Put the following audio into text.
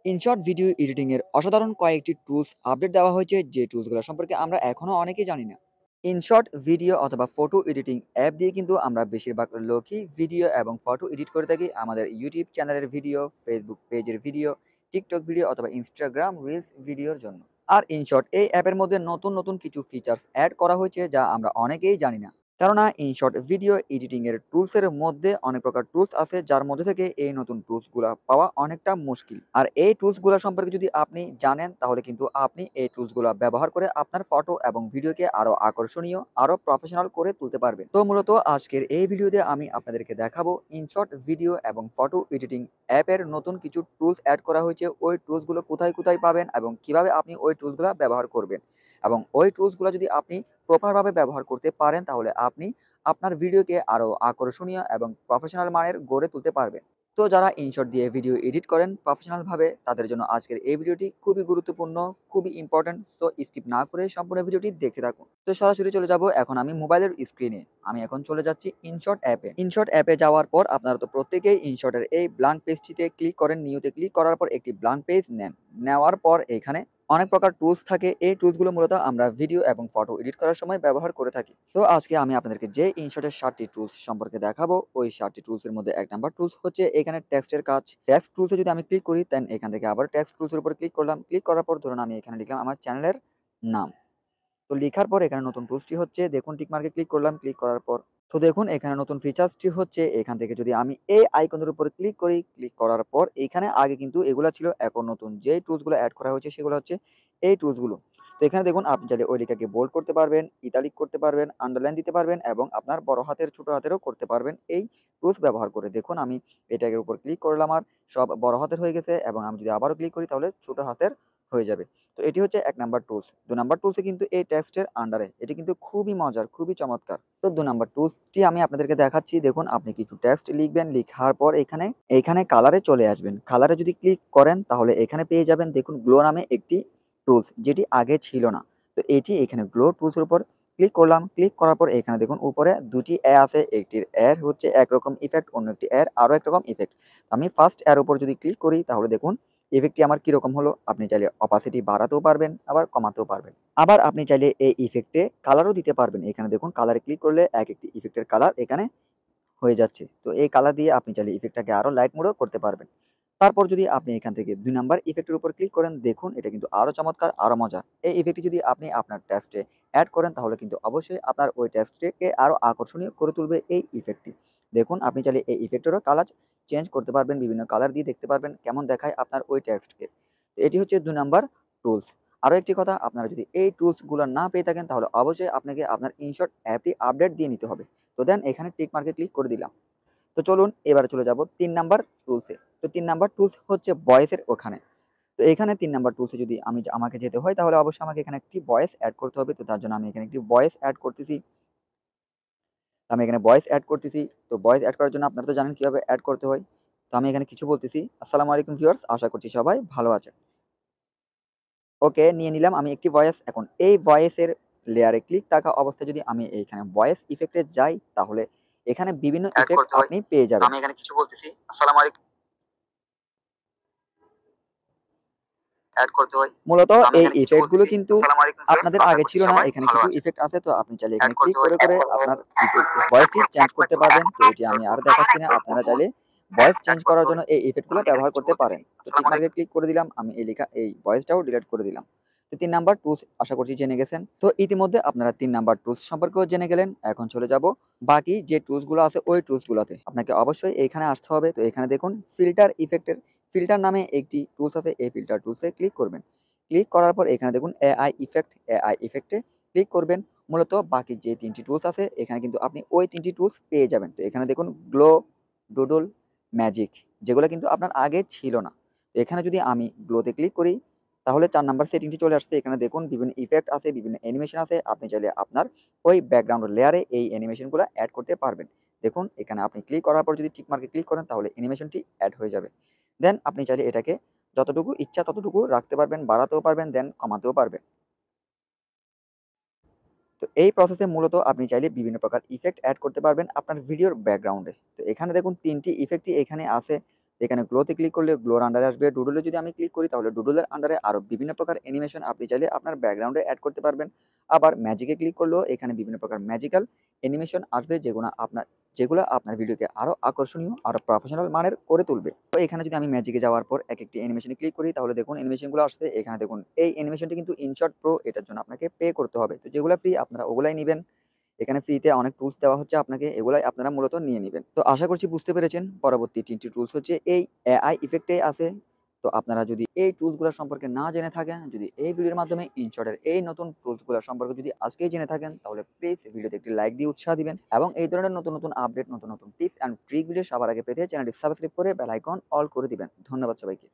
InShot video editing এর অসাধারণ কয়েকটি টুলস আপডেট দেওয়া হয়েছে, যে টুলসগুলো সম্পর্কে আমরা এখনো অনেকেই জানি না। ইনশট ভিডিও অথবা ফটো এডিটিং অ্যাপ দিয়ে কিন্তু আমরা বেশিরভাগ লোকই ভিডিও এবং ফটো এডিট করে থাকি আমাদের ইউটিউব চ্যানেলের ভিডিও, ফেসবুক পেজের ভিডিও, টিকটক ভিডিও অথবা ইনস্টাগ্রাম রিলস ভিডিওর জন্য। আর ইনশট এই অ্যাপের মধ্যে নতুন নতুন কিছু ফিচার্স অ্যাড করা হয়েছে যা আমরা অনেকেই জানি না। কেননা ইনশট ভিডিও এডিটিং এর টুলসের মধ্যে অনেক প্রকার টুলস আছে, যার মধ্যে থেকে এই নতুন টুলসগুলো পাওয়া অনেকটা মুশকিল। আর এই টুলসগুলো সম্পর্কে যদি আপনি জানেন, তাহলে কিন্তু আপনি এই টুলসগুলো ব্যবহার করে আপনার ফটো এবং ভিডিওকে আরো আকর্ষণীয়, আরো প্রফেশনাল করে তুলতে পারবেন। তো মূলত আজকের এই ভিডিওতে আমি আপনাদেরকে দেখাবো ইনশট ভিডিও এবং ফটো এডিটিং অ্যাপের নতুন কিছু টুলস অ্যাড করা হয়েছে। ওই টুলসগুলো কোথায় কোথায় পাবেন এবং কিভাবে আপনি ওই টুলসগুলো ব্যবহার করবেন, এবং ওই টুলসগুলো যদি আপনি প্রপারভাবে ব্যবহার করতে পারেন, তাহলে আপনি আপনার ভিডিওকে আরো আকর্ষণীয় এবং প্রফেশনাল মানের গড়ে তুলতে পারবেন। তো যারা ইনশট দিয়ে ভিডিও এডিট করেন প্রফেশনাল ভাবে, তাদের জন্য আজকের এই ভিডিওটি খুবই গুরুত্বপূর্ণ, খুবই ইম্পর্টেন্ট। তো স্কিপ না করে সম্পূর্ণ ভিডিওটি দেখতে থাকুন। তো সরাসরি চলে যাব এখন আমি মোবাইলের স্ক্রিনে। আমি এখন চলে যাচ্ছি ইনশট অ্যাপে। ইনশট অ্যাপে যাওয়ার পর আপনারা তো প্রত্যেকেই ইনশটের এই ব্ল্যাঙ্ক পেজটিতে ক্লিক করেন। নিউতে ক্লিক করার পর একটি ব্ল্যাঙ্ক পেজ নেন। নেওয়ার পর এখানে অনেক প্রকার টুলস থাকে। এই টুলসগুলো মূলত আমরা ভিডিও এবং ফটো এডিট করার সময় ব্যবহার করে থাকি। তো আজকে আমি আপনাদেরকে যে ইনশটের 7টি টুলস সম্পর্কে দেখাবো, ওই 7টি টুলসের মধ্যে 1 নাম্বার টুলস হচ্ছে এখানে টেক্সটের কাজ। টেক্সট টুলসে যদি আমি ক্লিক করি, দেন এখান থেকে আবার টেক্সট টুলসের উপর ক্লিক করলাম। ক্লিক করার পর ধরুন আমি এখানে লিখলাম আমার চ্যানেলের নাম। তো লিখার পর এখানে নতুন টুলসটি হচ্ছে, দেখুন টিক মার্কে ক্লিক করলাম। ক্লিক করার পর তো দেখুন এখানে নতুন ফিচার্সটি হচ্ছে, এখান থেকে যদি আমি এই আইকনের উপর ক্লিক করি, ক্লিক করার পর এখানে আগে কিন্তু এগুলা ছিল, এখন নতুন যে টুলসগুলো অ্যাড করা হয়েছে সেগুলো হচ্ছে এই টুলসগুলো। তো এখানে দেখুন আপনি চাইলে ওই লেখাকে বোল্ড করতে পারবেন, ইতালিক করতে পারবেন, আন্ডারলাইন দিতে পারবেন এবং আপনার বড় হাতের ছোট হাতেরও করতে পারবেন এই টুলস ব্যবহার করে। দেখুন আমি এটার উপর ক্লিক করলাম, আর সব বড় হাতের হয়ে গেছে, এবং আমি যদি আবারও ক্লিক করি তাহলে ছোট হাতের হয়ে যাবে। তো এটি হচ্ছে 1 নাম্বার টুলস। 2 নাম্বার টুলসে কিন্তু এই টেক্সটের আন্ডারে, এটি কিন্তু খুবই মজার, খুবই চমৎকার। তো 2 নাম্বার টুলসটি আমি আপনাদেরকে দেখাচ্ছি। দেখুন আপনি কিছু টেক্সট লিখবেন, লিখার পর এখানে কালারে চলে আসবেন। কালারে যদি ক্লিক করেন তাহলে এখানে পেয়ে যাবেন দেখুন গ্লো নামে একটি টুলস, যেটি আগে ছিল না। তো এটি এখানে গ্লো টুলসের উপর ক্লিক করলাম। ক্লিক করার পর এখানে দেখুন উপরে 2টি এ আছে। একটির এর হচ্ছে একরকম ইফেক্ট, অন্য একটি এর আরো একরকম ইফেক্ট। আমি ফার্স্ট এর উপর যদি ক্লিক করি, তাহলে দেখুন ইফেক্টটি আমার কিরকম হলো। আপনি চাইলে অপাসিটি বাড়াতেও পারবেন, আবার কমাতেও পারবেন। আবার আপনি চাইলে এই ইফেক্টে কালারও দিতে পারবেন। এখানে দেখুন কালারে ক্লিক করলে এক একটি ইফেক্টের কালার এখানে হয়ে যাচ্ছে। তো এই কালার দিয়ে আপনি চাইলে ইফেক্টটাকে আরো লাইট মোডও করতে পারবেন। তারপর যদি আপনি এখান থেকে 2 নাম্বার ইফেক্টের উপর ক্লিক করেন, দেখুন এটা কিন্তু আরো চমৎকার, আরো মজা। এই ইফেক্টটি যদি আপনি আপনার টেক্সটে এড করেন, তাহলে কিন্তু অবশ্যই আপনার ওই টেক্সটকে আরো আকর্ষণীয় করে তুলবে এই ইফেক্টটি। দেখুন আপনি চাইলে এই ইফেক্টেরও কালার চেঞ্জ করতে পারবেন, বিভিন্ন কালার দিয়ে দেখতে পারবেন কেমন দেখায় আপনার ওই টেক্সটকে। তো এটি হচ্ছে 2 নাম্বার টুলস। আরো একটি কথা, আপনারা যদি এই টুলসগুলো না পেয়ে থাকেন, তাহলে অবশ্যই আপনাকে আপনার ইনশট অ্যাপটি আপডেট দিয়ে নিতে হবে। তো দেন এখানে টিক মার্কে ক্লিক করে দিলাম। তো চলুন এবারে চলে যাব 3 নাম্বার টুলসে। তো 3 নাম্বার টুলস হচ্ছে ভয়েসের ওখানে। তো এখানে 3 নাম্বার টুলসে যদি আমাকে যেতে হয়, তাহলে অবশ্যই আমাকে এখানে একটি ভয়েস এড করতে হবে। তো তার জন্য আমি এখানে একটি ভয়েস এড করতেছি। আমি এখানে ভয়েস এড করতেছি। তো ভয়েস এড করার জন্য আপনারা তো জানেন কিভাবে এড করতে হয়। তো আমি এখানে কিছু বলতেছি, আসসালামু আলাইকুম ভিউয়ার্স, আশা করছি সবাই ভালো আছেন। ওকে, নিয়ে নিলাম আমি একটি ভয়েস। এখন এই ভয়েসের লেয়ারে ক্লিক থাকা অবস্থায় যদি আমি এইখানে ভয়েস ইফেক্টে যাই, তাহলে এখানে বিভিন্ন অ্যাড ইফেক্ট করতে হয়। আপনি পেয়ে তো যাবেন। আমি এখানে কিছু বলতেছি, আসসালামু আলাইকুম, অ্যাড করতে হয়। মূলত তো আমি এই এখানে কিছু ইফেক্ট গুলো বলতেছি, কিন্তু আসসালামু আলাইকুম ভিউয়ার্স, আপনাদের আশা আগে করছি ছিল না। সবাই এখানে ভালো কিছু আছেন। ইফেক্ট আছে। তো আপনি চাইলে অ্যাড এখানে করতে ক্লিক হয়, করে করে আপনার ভয়েসটি চেঞ্জ করতে পারবেন। তো এটি আমি আর দেখাচ্ছি না, আপনারা চাইলে ভয়েস চেঞ্জ অ্যাড করতে করার হয়। জন্য এই ইফেক্ট তো গুলো আমি এখানে ব্যবহার কিছু করতে বলতেছি, পারেন। তো টিক আসসালামু মার্কে আলাইকুম। ক্লিক করে দিলাম, আমি এই লেখা এই ভয়েসটাও ডিলিট করে দিলাম। তো 3 নাম্বার টুলস আশা করছি জেনে গেছেন। তো ইতিমধ্যে আপনারা 3 নাম্বার টুলস সম্পর্কেও জেনে গেলেন। এখন চলে যাব বাকি যে টুলস গুলো আছে ওই টুলস গুলাতে। আপনাকে অবশ্যই এইখানে আসতে হবে। তো এখানে দেখুন ফিল্টার ইফেক্টের ফিল্টার নামে একটি টুলস আছে। এই ফিল্টার টুলসে ক্লিক করবেন। ক্লিক করার পর এখানে দেখুন এআই ইফেক্টে ক্লিক করবেন। মূলত বাকি যে 3টি টুলস আছে, এখানে কিন্তু আপনি ওই 3টি টুলস পেয়ে যাবেন। তো এখানে দেখুন গ্লো, ডুডল, ম্যাজিক, যেগুলো কিন্তু আপনার আগে ছিল না। তো এখানে যদি আমি গ্লোতে ক্লিক করি, তাহলে 4 নাম্বার সেটিংটি চলে আসছে। এখানে দেখুন বিভিন্ন ইফেক্ট আছে, বিভিন্ন অ্যানিমেশন আছে। আপনি চাইলে আপনার ওই ব্যাকগ্রাউন্ড লেয়ারে এই অ্যানিমেশনগুলো অ্যাড করতে পারবেন। দেখুন এখানে আপনি ক্লিক করার পর যদি টিক মার্কে ক্লিক করেন, তাহলে অ্যানিমেশনটি অ্যাড হয়ে যাবে। দেন আপনি চাইলে এটাকে যতটুকু ইচ্ছা ততটুকু রাখতে পারবেন, বাড়াতেও পারবেন, দেন কমাতেও পারবেন। তো এই প্রসেসে মূলত আপনি চাইলে বিভিন্ন প্রকার ইফেক্ট অ্যাড করতে পারবেন আপনার ভিডিওর ব্যাকগ্রাউন্ডে। তো এখানে দেখুন 3টি ইফেক্টই এখানে আছে। এখানে গ্লোতে ক্লিক করলে গ্লোর আন্ডারে আসবে। ডুডলে যদি আমি ক্লিক করি তাহলে ডুডলের আন্ডারে আরও বিভিন্ন প্রকার অ্যানিমেশন আপনি চাইলে আপনার ব্যাকগ্রাউন্ডে অ্যাড করতে পারবেন। আবার ম্যাজিকে ক্লিক করলেও এখানে বিভিন্ন প্রকার ম্যাজিক্যাল অ্যানিমেশন আসবে যেগুলো আপনার ভিডিওকে আরও আকর্ষণীয়, আরও প্রফেশনাল মানের করে তুলবে। তো এখানে যদি আমি ম্যাজিকে যাওয়ার পর একটি অ্যানিমেশনে ক্লিক করি তাহলে দেখুন অ্যানিমেশনগুলো আসছে। এখানে দেখুন এই অ্যানিমেশনটি কিন্তু ইনশট প্রো, এটার জন্য আপনাকে পে করতে হবে। তো যেগুলো ফ্রি আপনারা ওগুলাই নিবেন। এখানে ফ্রিতে অনেক টুলস দেওয়া হচ্ছে আপনাকে, এগুলাই আপনারা মূলত নিয়ে নিবেন। তো আশা করছি বুঝতে পেরেছেন। পরবর্তী ৩টি টুলস হচ্ছে এই এআই ইফেক্টেই আছে। তো আপনারা যদি এই টুলসগুলো সম্পর্কে না জেনে থাকেন, যদি এই ভিডিওর মাধ্যমে ইনশটের এই নতুন টুলসগুলো সম্পর্কে যদি আজকেই জেনে থাকেন, তাহলে প্লিজ ভিডিওতে একটি লাইক দিয়ে উৎসাহ দিবেন এবং এই ধরনের নতুন নতুন আপডেট, নতুন নতুন টিপস অ্যান্ড ট্রিক ভিডিও সবার আগে পেতে চ্যানেলটি সাবস্ক্রাইব করে বেল আইকন অল করে দিবেন। ধন্যবাদ সবাইকে।